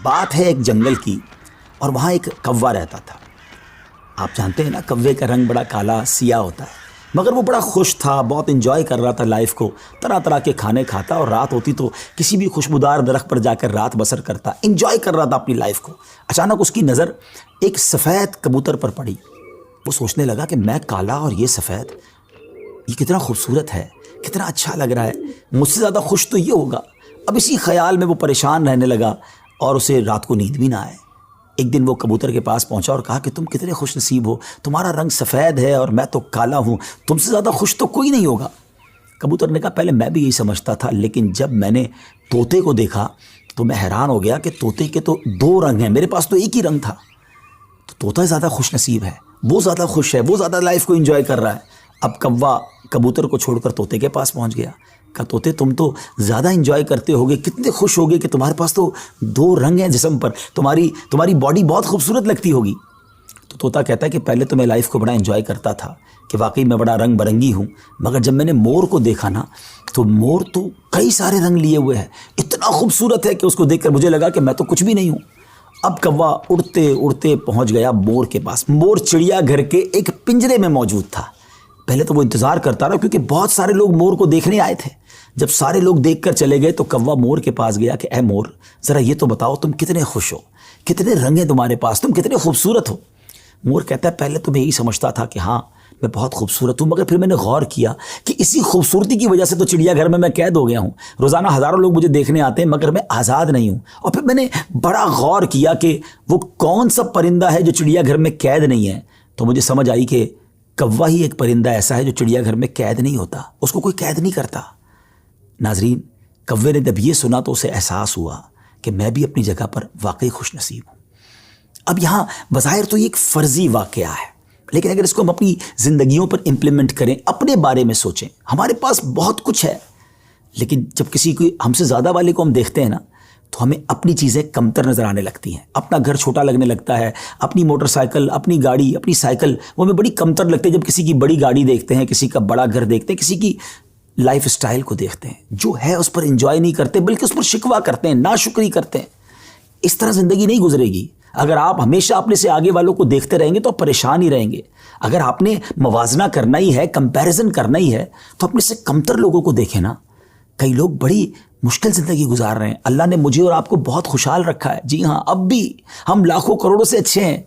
بات ہے ایک جنگل کی، اور وہاں ایک کوا رہتا تھا۔ آپ جانتے ہیں نا، کوے کا رنگ بڑا کالا سیاہ ہوتا ہے، مگر وہ بڑا خوش تھا، بہت انجوائے کر رہا تھا لائف کو، طرح طرح کے کھانے کھاتا، اور رات ہوتی تو کسی بھی خوشبودار درخت پر جا کر رات بسر کرتا، انجوائے کر رہا تھا اپنی لائف کو۔ اچانک اس کی نظر ایک سفید کبوتر پر پڑی۔ وہ سوچنے لگا کہ میں کالا اور یہ سفید، یہ کتنا خوبصورت ہے، کتنا اچھا لگ رہا ہے، مجھ سے زیادہ خوش تو یہ ہوگا۔ اب اسی خیال میں وہ پریشان رہنے لگا اور اسے رات کو نیند بھی نہ آئے۔ ایک دن وہ کبوتر کے پاس پہنچا اور کہا کہ تم کتنے خوش نصیب ہو، تمہارا رنگ سفید ہے اور میں تو کالا ہوں، تم سے زیادہ خوش تو کوئی نہیں ہوگا۔ کبوتر نے کہا پہلے میں بھی یہی سمجھتا تھا، لیکن جب میں نے طوطے کو دیکھا تو میں حیران ہو گیا کہ طوطے کے تو دو رنگ ہیں، میرے پاس تو ایک ہی رنگ تھا۔ تو طوطا زیادہ خوش نصیب ہے، وہ زیادہ خوش ہے، وہ زیادہ لائف کو انجوائے کر رہا ہے۔ اب کوا کبوتر کو چھوڑ کر طوطے کے پاس پہنچ گیا۔ کہا طوطے تم تو زیادہ انجوائے کرتے ہوگے، کتنے خوش ہوگے کہ تمہارے پاس تو دو رنگ ہیں جسم پر، تمہاری باڈی بہت خوبصورت لگتی ہوگی۔ تو طوطا کہتا ہے کہ پہلے تو میں لائف کو بڑا انجوائے کرتا تھا کہ واقعی میں بڑا رنگ برنگی ہوں، مگر جب میں نے مور کو دیکھا نا تو مور تو کئی سارے رنگ لیے ہوئے ہے، اتنا خوبصورت ہے کہ اس کو دیکھ کر مجھے لگا کہ میں تو کچھ بھی نہیں ہوں۔ اب کوا اڑتے اڑتے پہنچ گیا مور کے پاس۔ مور چڑیا گھر کے ایک پنجرے میں موجود تھا۔ پہلے تو وہ انتظار کرتا رہا کیونکہ بہت سارے لوگ مور کو دیکھنے آئے تھے۔ جب سارے لوگ دیکھ کر چلے گئے تو کوا مور کے پاس گیا کہ اے مور، ذرا یہ تو بتاؤ تم کتنے خوش ہو، کتنے رنگ ہیں تمہارے پاس، تم کتنے خوبصورت ہو۔ مور کہتا ہے پہلے تو میں یہی سمجھتا تھا کہ ہاں میں بہت خوبصورت ہوں، مگر پھر میں نے غور کیا کہ اسی خوبصورتی کی وجہ سے تو چڑیا گھر میں قید ہو گیا ہوں، روزانہ ہزاروں لوگ مجھے دیکھنے آتے ہیں مگر میں آزاد نہیں ہوں۔ اور پھر میں نے بڑا غور کیا کہ وہ کون سا پرندہ ہے جو چڑیا گھر میں قید نہیں ہے، تو مجھے سمجھ آئی کہ کوا ہی ایک پرندہ ایسا ہے جو چڑیا گھر میں قید نہیں ہوتا، اس کو کوئی قید نہیں کرتا۔ ناظرین، کوے نے جب یہ سنا تو اسے احساس ہوا کہ میں بھی اپنی جگہ پر واقعی خوش نصیب ہوں۔ اب یہاں بظاہر تو یہ ایک فرضی واقعہ ہے، لیکن اگر اس کو ہم اپنی زندگیوں پر امپلیمنٹ کریں، اپنے بارے میں سوچیں، ہمارے پاس بہت کچھ ہے، لیکن جب کسی کو ہم سے زیادہ والے کو ہم دیکھتے ہیں نا تو ہمیں اپنی چیزیں کمتر نظر آنے لگتی ہیں، اپنا گھر چھوٹا لگنے لگتا ہے، اپنی موٹر سائیکل، اپنی گاڑی، اپنی سائیکل وہ ہمیں بڑی کمتر لگتی ہے جب کسی کی بڑی گاڑی دیکھتے ہیں، کسی کا بڑا گھر دیکھتے ہیں، کسی کی لائف اسٹائل کو دیکھتے ہیں، جو ہے اس پر انجوائے نہیں کرتے بلکہ اس پر شکوہ کرتے ہیں، ناشکری کرتے ہیں۔ اس طرح زندگی نہیں گزرے گی۔ اگر آپ ہمیشہ اپنے سے آگے والوں کو دیکھتے رہیں گے تو آپ پریشان ہی رہیں گے۔ اگر آپ نے موازنہ کرنا ہی ہے، کمپیریزن کرنا ہی ہے، تو اپنے سے کمتر لوگوں کو دیکھیں نا۔ کئی لوگ بڑی مشکل زندگی گزار رہے ہیں، اللہ نے مجھے اور آپ کو بہت خوشحال رکھا ہے، جی ہاں اب بھی ہم لاکھوں کروڑوں سے اچھے ہیں،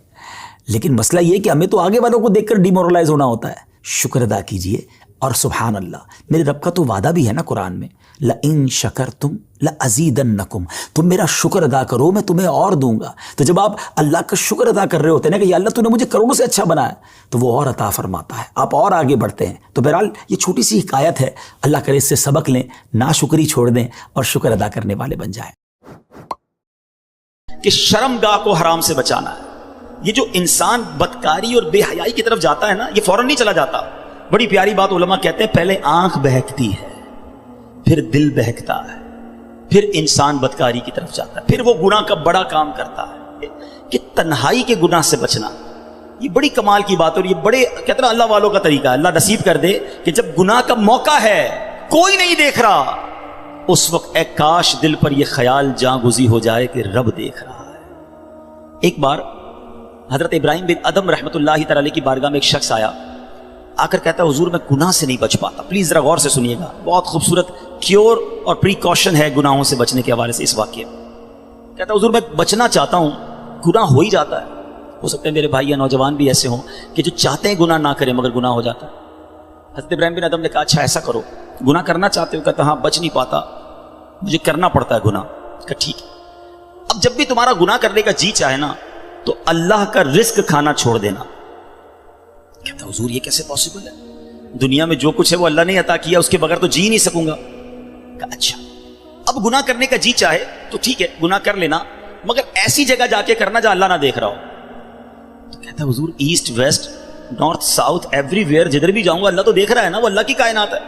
لیکن مسئلہ یہ کہ ہمیں تو آگے والوں کو دیکھ کر ڈیمورلائز ہونا ہوتا ہے۔ شکر ادا کیجئے، اور سبحان اللہ، میرے رب کا تو وعدہ بھی ہے نا قرآن میں، لَإِن شَكَرْتُمْ لَأَزِيدَنَّكُمْ، تم میرا شکر ادا کرو میں تمہیں اور دوں گا۔ تو جب آپ اللہ کا شکر ادا کر رہے ہوتے ہیں نا کہ یا اللہ تو نے مجھے کروڑوں سے اچھا بنایا، تو وہ اور عطا فرماتا ہے، آپ اور آگے بڑھتے ہیں۔ تو بہرحال یہ چھوٹی سی حکایت ہے، اللہ کرے اس سے سبق لیں، ناشکری چھوڑ دیں اور شکر ادا کرنے والے بن جائیں۔ کہ شرمگاہ کو حرام سے بچانا ہے۔ یہ جو انسان بدکاری اور بے حیائی کی طرف جاتا ہے نا، یہ فوراً نہیں چلا جاتا۔ بڑی پیاری بات علماء کہتے ہیں، پہلے آنکھ بہکتی ہے، پھر دل بہکتا ہے، پھر انسان بدکاری کی طرف جاتا ہے، پھر وہ گناہ کا بڑا کام کرتا ہے۔ کہ تنہائی کے گناہ سے بچنا یہ بڑی کمال کی بات ہے، اور یہ بڑے کہتے ہیں اللہ والوں کا طریقہ ہے۔ اللہ نصیب کر دے کہ جب گناہ کا موقع ہے، کوئی نہیں دیکھ رہا، اس وقت اے کاش دل پر یہ خیال جاں گزی ہو جائے کہ رب دیکھ رہا ہے۔ ایک بار حضرت ابراہیم بن ادم رحمۃ اللہ تعالی کی بارگاہ میں ایک شخص آیا، آ کر کہتا ہے حضور میں گناہ سے نہیں بچ پاتا۔ پلیز ذرا غور سے سنیے گا، بہت خوبصورت کیور اور پریکاشن ہے گناہوں سے بچنے کے حوالے سے اس واقعے میں۔ کہتا ہے حضور میں بچنا چاہتا ہوں، گناہ ہو ہی جاتا ہے۔ ہو سکتا ہے میرے بھائی یا نوجوان بھی ایسے ہوں کہ جو چاہتے ہیں گناہ نہ کریں مگر گناہ ہو جاتا ہے۔ حضرت ابراہیم بن ادم نے کہا اچھا ایسا کرو، گناہ کرنا چاہتے ہو؟ کہتا ہاں بچ نہیں پاتا، مجھے کرنا پڑتا ہے گناہ۔ کہا ٹھیک ہے، اب جب بھی تمہارا گناہ کرنے کا جی چاہے نا تو اللہ کا رزق کھانا چھوڑ دینا۔ کہتا حضور یہ کیسے پاسبل ہے؟ دنیا میں جو کچھ ہے وہ اللہ نے عطا کیا، اس کے بغیر تو جی نہیں سکوں گا۔ کہا اچھا، اب گناہ کرنے کا جی چاہے تو ٹھیک ہے گناہ کر لینا، مگر ایسی جگہ جا کے کرنا جہاں اللہ نہ دیکھ رہا ہو۔ تو کہتا حضور east west north south every where جدھر بھی جاؤں گا اللہ تو دیکھ رہا ہے نا، وہ اللہ کی کائنات ہے۔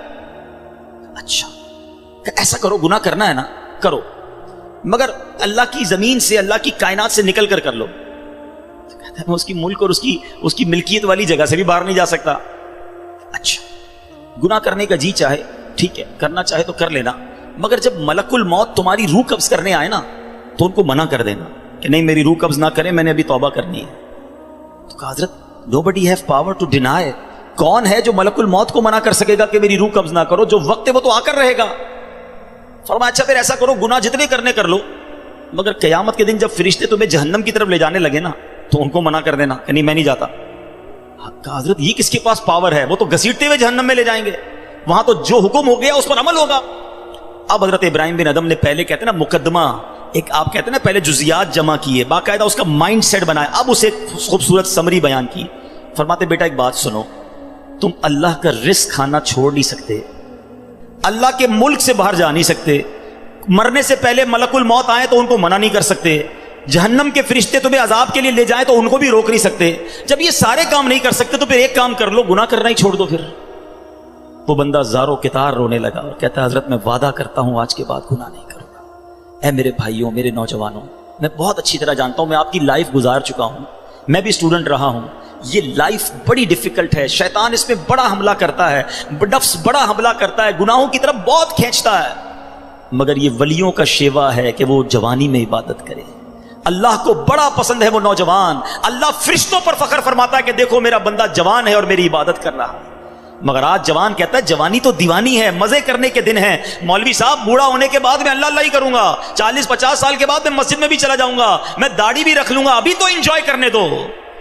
اچھا ایسا کرو، گناہ کرنا ہے نا کرو، مگر اللہ کی زمین سے، اللہ کی کائنات سے نکل کر کر لو۔ میں اس کی ملک اور اس کی ملکیت والی جگہ سے بھی باہر نہیں جا سکتا۔ اچھا گناہ کرنے کا جی چاہے ٹھیک ہے، کرنا چاہے تو کر لینا، مگر جب ملک الموت تمہاری روح قبض کرنے آئے نا تو ان کو منع کر دینا کہ نہیں میری روح قبض نہ کرے, میں نے ابھی توبہ کرنی ہے. تو کہا حضرت nobody have power to deny. کون ہے جو ملک الموت کو منع کر سکے گا کہ میری روح قبض نہ کرو؟ جو وقت ہے وہ تو آ کر رہے گا. فرمایا اچھا پھر ایسا کرو, گناہ جتنے کرنے کر لو, مگر قیامت کے دن جب فرشتے تمہیں جہنم کی طرف لے جانے لگے نا تو ان کو منع کر دینا کہ نہیں میں نہیں جاتا. کہا حضرت یہ کس کے پاس پاور ہے؟ وہ تو گھسیٹتے ہوئے جہنم میں لے جائیں گے, وہاں تو جو حکم ہو گیا اس پر عمل ہوگا. اب حضرت ابراہیم بن ادم نے پہلے کہتے ہیں نا مقدمہ, ایک آپ کہتے ہیں نا پہلے جزیات جمع کیے, باقاعدہ اس کا مائنڈ سیٹ بنایا, اب اسے خوبصورت سمری بیان کی. فرماتے بیٹا ایک بات سنو, تم اللہ کا رزق کھانا چھوڑ نہیں سکتے, اللہ کے ملک سے باہر جا نہیں سکتے, مرنے سے پہلے ملک الموت آئے تو ان کو منع نہیں کر سکتے, جہنم کے فرشتے تمہیں عذاب کے لیے لے جائیں تو ان کو بھی روک نہیں سکتے. جب یہ سارے کام نہیں کر سکتے تو پھر ایک کام کر لو, گناہ کرنا ہی چھوڑ دو. پھر وہ بندہ زارو کتار رونے لگا اور کہتا ہے حضرت میں وعدہ کرتا ہوں آج کے بعد گناہ نہیں کروں گا. اے میرے بھائیوں, میرے نوجوانوں, میں بہت اچھی طرح جانتا ہوں, میں آپ کی لائف گزار چکا ہوں, میں بھی اسٹوڈنٹ رہا ہوں. یہ لائف بڑی ڈیفیکلٹ ہے, شیطان اس میں بڑا حملہ کرتا ہے, نفس بڑا حملہ کرتا ہے, گناہوں کی طرف بہت کھینچتا ہے. مگر یہ ولیوں کا شیوا ہے کہ وہ جوانی میں عبادت کرے. اللہ کو بڑا پسند ہے وہ نوجوان. اللہ فرشتوں پر فخر فرماتا ہے کہ دیکھو میرا بندہ جوان ہے اور میری عبادت کر رہا ہے. مگر آج جوان کہتا ہے جوانی تو دیوانی ہے, مزے کرنے کے دن ہیں. مولوی صاحب بوڑھا ہونے کے بعد میں اللہ اللہ ہی کروں گا, 40-50 سال کے بعد میں مسجد میں بھی چلا جاؤں گا, میں داڑھی بھی رکھ لوں گا, ابھی تو انجوائے کرنے دو.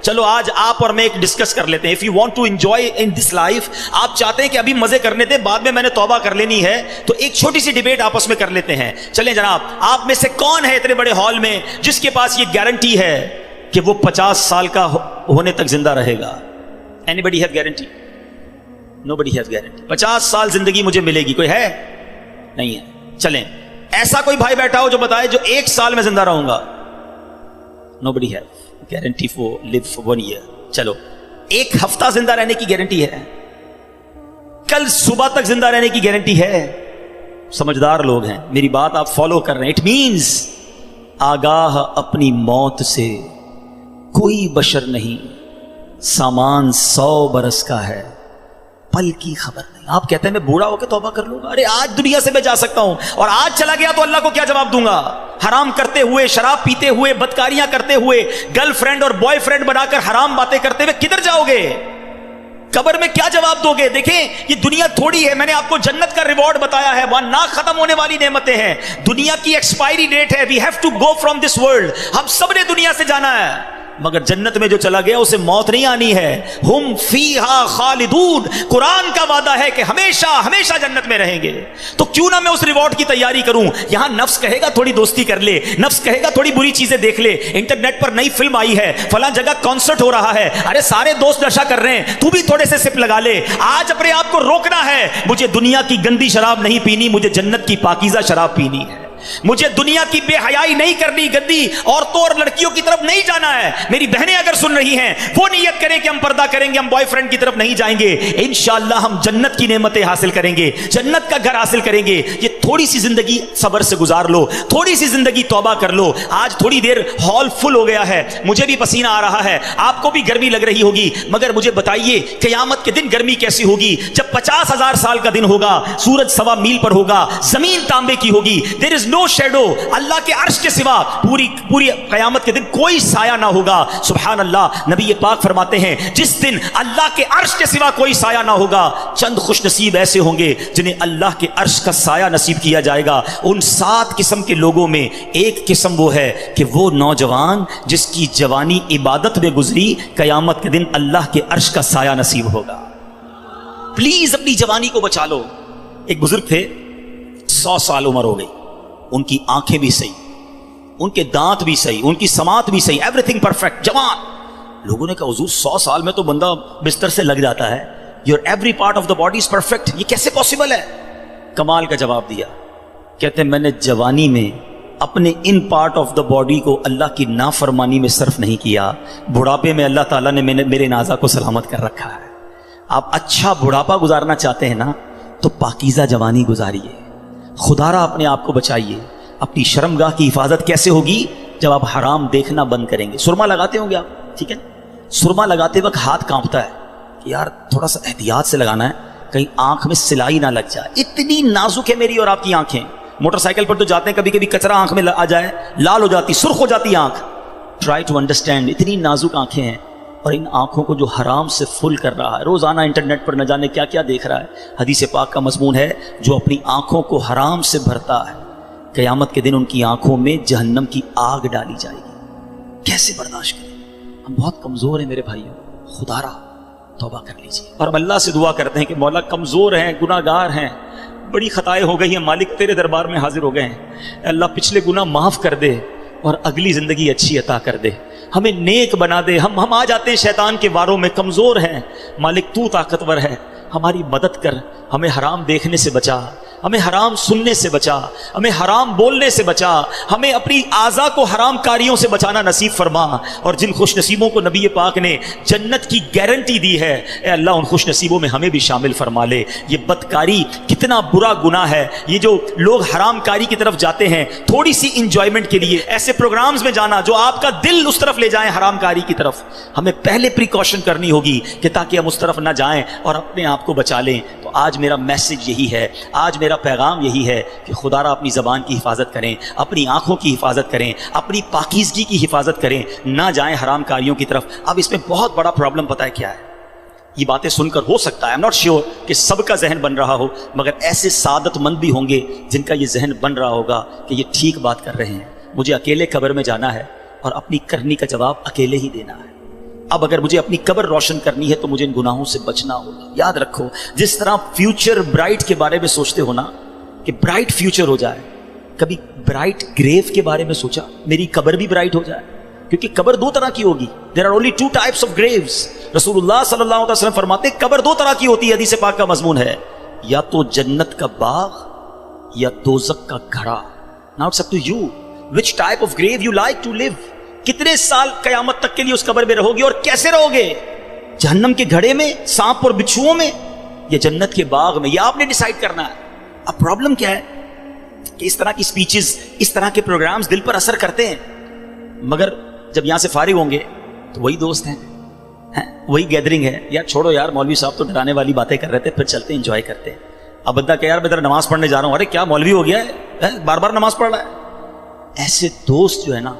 چلو آج آپ اور میں ایک ڈسکس کر لیتے ہیں. If you want to enjoy in this life, آپ چاہتے ہیں کہ ابھی مزے کرنے دیں, بعد میں نے توبہ کر لینی ہے, تو ایک چھوٹی سی ڈیبیٹ آپس میں کر لیتے ہیں. چلیں جناب, آپ میں سے کون ہے اتنے بڑے ہال میں جس کے پاس یہ گارنٹی ہے کہ وہ 50 سال کا ہونے تک زندہ رہے گا؟ Anybody have guarantee? Nobody has guarantee. 50 سال زندگی مجھے ملے گی, کوئی ہے؟ نہیں ہے. چلیں ایسا کوئی بھائی بیٹھا ہو جو بتائے جو 1 سال میں زندہ رہوں گا. Nobody has guarantee for live for 1 year. چلو 1 ہفتہ زندہ رہنے کی گارنٹی ہے, کل صبح تک زندہ رہنے کی گارنٹی ہے. سمجھدار لوگ ہیں, میری بات آپ فالو کر رہے ہیں. اٹ مینز آگاہ اپنی موت سے کوئی بشر نہیں, سامان 100 برس کا ہے, پل کی خبر نہیں. آپ کہتے ہیں میں بوڑھا ہو کے توبہ کر لوں گا. ارے آج دنیا سے میں جا سکتا ہوں اور آج چلا گیا تو اللہ کو کیا جواب دوں گا؟ حرام کرتے ہوئے, شراب پیتے ہوئے, بدکاریاں کرتے ہوئے, گرل فرینڈ اور بوائے فرینڈ بنا کر حرام باتیں کرتے ہوئے کدھر جاؤ گے؟ قبر میں کیا جواب دو گے؟ دیکھیں یہ دنیا تھوڑی ہے, میں نے آپ کو جنت کا ریوارڈ بتایا ہے, وہاں نہ ختم ہونے والی نعمتیں ہیں. دنیا کی ایکسپائری ڈیٹ ہے, we have to go from this world. ہم سب نے دنیا سے جانا ہے, مگر جنت میں جو چلا گیا اسے موت نہیں آنی ہے. ہم فیہا خالدون, قرآن کا وعدہ ہے کہ ہمیشہ ہمیشہ جنت میں رہیں گے. تو کیوں نہ میں اس ریوارڈ کی تیاری کروں؟ یہاں نفس کہے گا تھوڑی دوستی کر لے, نفس کہے گا تھوڑی بری چیزیں دیکھ لے, انٹرنیٹ پر نئی فلم آئی ہے, فلاں جگہ کانسرٹ ہو رہا ہے, ارے سارے دوست نشہ کر رہے ہیں, تو بھی تھوڑے سے سپ لگا لے. آج اپنے آپ کو روکنا ہے, مجھے دنیا کی گندی شراب نہیں پینی, مجھے جنت کی پاکیزہ شراب پینی ہے. مجھے دنیا کی بے حیائی نہیں کرنی, گندی عورتوں اور لڑکیوں کی طرف نہیں جانا ہے. میری بہنیں اگر سن رہی ہیں وہ نیت کریں کہ ہم پردہ کریں گے, ہم بوائے فرینڈ کی طرف نہیں جائیں گے. انشاءاللہ ہم جنت کی نعمتیں حاصل کریں گے, جنت کا گھر حاصل کریں گے. یہ تھوڑی سی زندگی صبر سے گزار لو, تھوڑی سی زندگی توبہ کر لو. آج تھوڑی دیر ہال فل ہو گیا ہے, مجھے بھی پسینہ آ رہا ہے, آپ کو بھی گرمی لگ رہی ہوگی, مگر مجھے بتائیے قیامت کے دن گرمی کیسی ہوگی؟ جب 50,000 سال کا دن ہوگا, سورج 1.25 میل پر ہوگا, زمین تانبے کی ہوگی, دیر از نو شیڈو, اللہ کے عرش کے سوا پوری قیامت کے دن کوئی سایہ نہ ہوگا. سبحان اللہ, نبی پاک فرماتے ہیں جس دن اللہ کے عرش کے سوا کوئی سایہ نہ ہوگا, چند خوش نصیب ایسے ہوں گے جنہیں اللہ کے عرش کا سایہ نصیب کیا جائے گا. ان 7 قسم کے لوگوں میں ایک قسم وہ ہے کہ وہ نوجوان جس کی جوانی عبادت میں گزری, قیامت کے دن اللہ کے عرش کا سایہ نصیب ہوگا. پلیز اپنی جوانی کو بچا لو. ایک بزرگ تھے, 100 سال عمر ہو گئی, ان کی آنکھیں بھی صحیح, ان کے دانت بھی صحیح, ان کی سماعت بھی صحیح, ایوری تھنگ پرفیکٹ, جوان. لوگوں نے کہا حضور 100 سال میں تو بندہ بستر سے لگ جاتا ہے, your every part of the body is perfect, یہ کیسے پاسبل ہے؟ کمال کا جواب دیا, کہتے ہیں میں نے جوانی میں اپنے in part of the body کو اللہ کی نافرمانی میں صرف نہیں کیا, بڑھاپے میں اللہ تعالیٰ نے میرے نازا کو سلامت کر رکھا ہے. آپ اچھا بڑھاپا گزارنا چاہتے ہیں نا تو پاکیزہ جوانی گزاریے, خدا را اپنے آپ کو بچائیے. اپنی شرمگاہ کی حفاظت کیسے ہوگی؟ جب آپ حرام دیکھنا بند کریں گے. سرما لگاتے ہوں گے آپ, ٹھیک ہے, سرما لگاتے وقت ہاتھ کانپتا ہے کہ یار تھوڑا سا احتیاط سے لگانا ہے, کہیں آنکھ میں سلائی نہ لگ جائے. اتنی نازک ہے میری اور آپ کی آنکھیں, موٹر سائیکل پر تو جاتے ہیں, کبھی کبھی کچرا آنکھ میں آ جائے, لال ہو جاتی, سرخ ہو جاتی آنکھ. ٹرائی ٹو انڈرسٹینڈ, اتنی نازک آنکھیں ہیں, اور ان آنکھوں کو جو حرام سے فل کر رہا ہے, روزانہ انٹرنیٹ پر نہ جانے کیا کیا دیکھ رہا ہے. حدیث پاک کا مضمون ہے, جو اپنی آنکھوں کو حرام سے بھرتا ہے, قیامت کے دن ان کی آنکھوں میں جہنم کی آگ ڈالی جائے گی. کیسے برداشت کریں؟ ہم بہت کمزور ہیں میرے بھائیوں, خدا را توبہ کر لیجیے. اور ہم اللہ سے دعا کرتے ہیں کہ مولا کمزور ہیں, گناہ گار ہیں, بڑی خطائیں ہو گئی ہیں, مالک تیرے دربار میں حاضر ہو گئے ہیں. اللہ پچھلے گناہ معاف کر دے اور اگلی زندگی اچھی عطا کر دے, ہمیں نیک بنا دے. ہم آ جاتے ہیں شیطان کے واروں میں, کمزور ہیں. مالک تو طاقتور ہے, ہماری مدد کر, ہمیں حرام دیکھنے سے بچا, ہمیں حرام سننے سے بچا, ہمیں حرام بولنے سے بچا, ہمیں اپنی اعضاء کو حرام کاریوں سے بچانا نصیب فرما. اور جن خوش نصیبوں کو نبی پاک نے جنت کی گارنٹی دی ہے, اے اللہ ان خوش نصیبوں میں ہمیں بھی شامل فرما لے. یہ بدکاری کتنا برا گناہ ہے, یہ جو لوگ حرام کاری کی طرف جاتے ہیں تھوڑی سی انجوائمنٹ کے لیے, ایسے پروگرامز میں جانا جو آپ کا دل اس طرف لے جائیں حرام کاری کی طرف. ہمیں پہلے پریکاشن کرنی ہوگی کہ تاکہ ہم اس طرف نہ جائیں اور اپنے آپ کو بچا لیں. تو آج میرا میسج یہی ہے, آج میرا پیغام یہی ہے کہ خدا را اپنی زبان کی حفاظت کریں, اپنی آنکھوں کی حفاظت کریں, اپنی پاکیزگی کی حفاظت کریں, نہ جائیں حرام کاریوں کی طرف. اب اس میں بہت بڑا پرابلم پتہ ہے کیا ہے؟ یہ باتیں سن کر ہو سکتا ہے, آئی ایم ناٹ شیور کہ سب کا ذہن بن رہا ہو, مگر ایسے سعادت مند بھی ہوں گے جن کا یہ ذہن بن رہا ہوگا کہ یہ ٹھیک بات کر رہے ہیں, مجھے اکیلے قبر میں جانا ہے اور اپنی کرنی کا جواب اکیلے ہی دینا ہے. اب اگر مجھے اپنی قبر روشن کرنی ہے تو مجھے ان گناہوں سے بچنا ہوگا. یاد رکھو, جس طرح فیوچر برائٹ کے بارے میں سوچتے ہو نا کہ برائٹ فیوچر ہو جائے, کبھی برائٹ گریو کے بارے میں سوچا میری قبر بھی برائٹ ہو جائے؟ کیونکہ قبر دو طرح کی ہوگی. There are only 2 types of graves. رسول اللہ صلی اللہ علیہ وسلم فرماتے ہیں قبر 2 طرح کی ہوتی ہے, حدیث پاک کا مضمون ہے, یا تو جنت کا باغ یا دوزخ کا گھڑا. Now it's up to you which type of grave you like to live. کتنے سال قیامت تک کے لیے اس قبر میں رہو گے اور کیسے رہو گے؟ جہنم کے گھڑے میں, سانپ اور بچھوؤں میں, یا جنت کے باغ میں؟ یہ آپ نے ڈیسائیڈ کرنا ہے. اب پرابلم کیا ہے کہ اس طرح کی سپیچز, اس طرح کے پروگرامز دل پر اثر کرتے ہیں, مگر جب یہاں سے فارغ ہوں گے تو وہی دوست ہیں, وہی گیدرنگ ہے. یار چھوڑو یار, مولوی صاحب تو ڈرانے والی باتیں کر رہے تھے, پھر چلتے انجوائے کرتے ہیں. اب بندہ کہ یار میں ذرا نماز پڑھنے جا رہا ہوں, ارے کیا مولوی ہو گیا ہے, بار بار نماز پڑھ رہا ہے. ایسے دوست جو ہے نا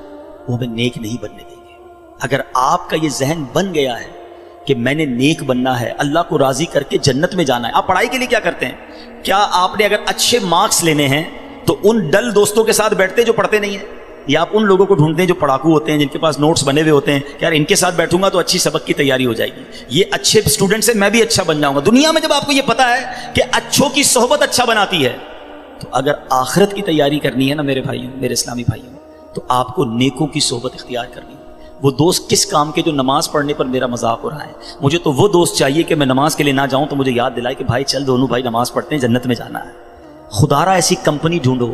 وہ ہمیں نیک نہیں بننے دیں گے. اگر آپ کا یہ ذہن بن گیا ہے کہ میں نے نیک بننا ہے, اللہ کو راضی کر کے جنت میں جانا ہے. آپ پڑھائی کے لیے کیا کرتے ہیں؟ کیا آپ نے اگر اچھے مارکس لینے ہیں تو ان ڈل دوستوں کے ساتھ بیٹھتے ہیں جو پڑھتے نہیں ہیں, یا آپ ان لوگوں کو ڈھونڈتے ہیں جو پڑھاکو ہوتے ہیں, جن کے پاس نوٹس بنے ہوئے ہوتے ہیں کہ یار ان کے ساتھ بیٹھوں گا تو اچھی سبق کی تیاری ہو جائے گی, یہ اچھے اسٹوڈنٹ سے میں بھی اچھا بن جاؤں گا. دنیا میں جب آپ کو یہ پتا ہے کہ اچھوں کی صحبت اچھا بناتی ہے, تو اگر آخرت کی تیاری کرنی ہے نا میرے بھائیوں, میرے اسلامی بھائیوں, تو آپ کو نیکوں کی صحبت اختیار کرنی ہے. وہ دوست کس کام کے جو نماز پڑھنے پر میرا مذاق ہو رہا ہے؟ مجھے تو وہ دوست چاہیے کہ میں نماز کے لیے نہ جاؤں تو مجھے یاد دلائے کہ بھائی چل دونوں بھائی نماز پڑھتے ہیں, جنت میں جانا ہے. خدا را ایسی کمپنی ڈھونڈو,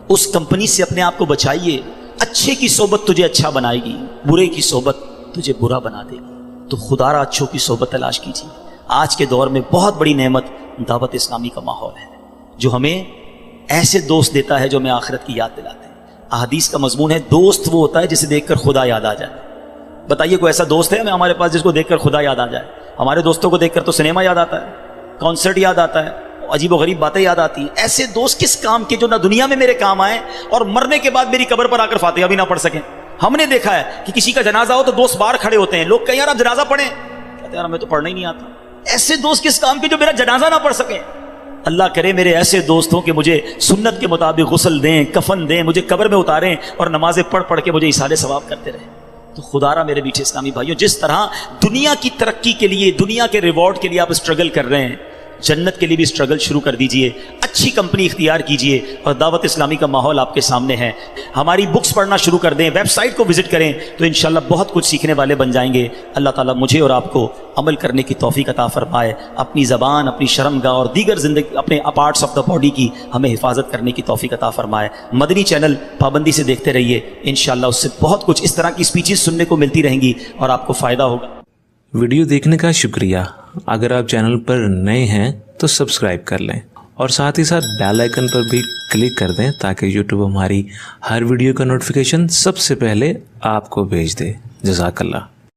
اس کمپنی سے اپنے آپ کو بچائیے. اچھے کی صحبت تجھے اچھا بنائے گی, برے کی صحبت تجھے برا بنا دے گی. تو خدا را اچھوں کی صحبت تلاش کیجیے. آج کے دور میں بہت بڑی نعمت دعوت اسلامی کا ماحول ہے, جو ہمیں ایسے دوست دیتا ہے جو ہمیں آخرت کی یاد دلاتے ہیں. احادیث کا مضمون ہے, دوست وہ ہوتا ہے جسے دیکھ کر خدا یاد آ جائے. بتائیے کوئی ایسا دوست ہے ہمارے پاس جس کو دیکھ کر خدا یاد آ جائے؟ ہمارے دوستوں کو دیکھ کر تو سنیما یاد آتا ہے, کانسرٹ یاد آتا ہے, عجیب و غریب باتیں یاد آتی ہیں. ایسے دوست کس کام کے جو نہ دنیا میں میرے کام آئیں اور مرنے کے بعد میری قبر پر آ کر فاتحہ بھی نہ پڑھ سکیں. ہم نے دیکھا ہے کہ کسی کا جنازہ ہو تو دوست باہر کھڑے ہوتے ہیں, لوگ کہیں یار آپ جنازہ پڑھیں, کہتے ہیں یار ہمیں تو پڑھنا ہی نہیں آتا. ایسے دوست کس کام کے جو میرا جنازہ نہ پڑھ سکیں؟ اللہ کرے میرے ایسے دوست ہوں کہ مجھے سنت کے مطابق غسل دیں, کفن دیں, مجھے قبر میں اتاریں اور نمازیں پڑھ پڑھ کے مجھے ایصال ثواب کرتے رہیں. تو خدا را میرے میٹھے اسلامی بھائیوں, جس طرح دنیا کی ترقی کے لیے, دنیا کے ریوارڈ کے لیے آپ اسٹرگل کر رہے ہیں, جنت کے لیے بھی اسٹرگل شروع کر دیجئے. اچھی کمپنی اختیار کیجئے اور دعوت اسلامی کا ماحول آپ کے سامنے ہے. ہماری بکس پڑھنا شروع کر دیں, ویب سائٹ کو وزٹ کریں, تو انشاءاللہ بہت کچھ سیکھنے والے بن جائیں گے. اللہ تعالیٰ مجھے اور آپ کو عمل کرنے کی توفیق عطا فرمائے. اپنی زبان, اپنی شرمگاہ اور دیگر زندگی اپنے پارٹس آف دا باڈی کی ہمیں حفاظت کرنے کی توفیق عطا فرمائے. مدنی چینل پابندی سے دیکھتے رہیے, انشاءاللہ اس سے بہت کچھ اس طرح کی اسپیچز سننے کو ملتی رہیں گی اور آپ کو فائدہ ہوگا. ویڈیو دیکھنے کا شکریہ. اگر آپ چینل پر نئے ہیں تو سبسکرائب کر لیں اور ساتھ ہی ساتھ بیل آئیکن پر بھی کلک کر دیں تاکہ یوٹیوب ہماری ہر ویڈیو کا نوٹیفیکیشن سب سے پہلے آپ کو بھیج دے. جزاک اللہ.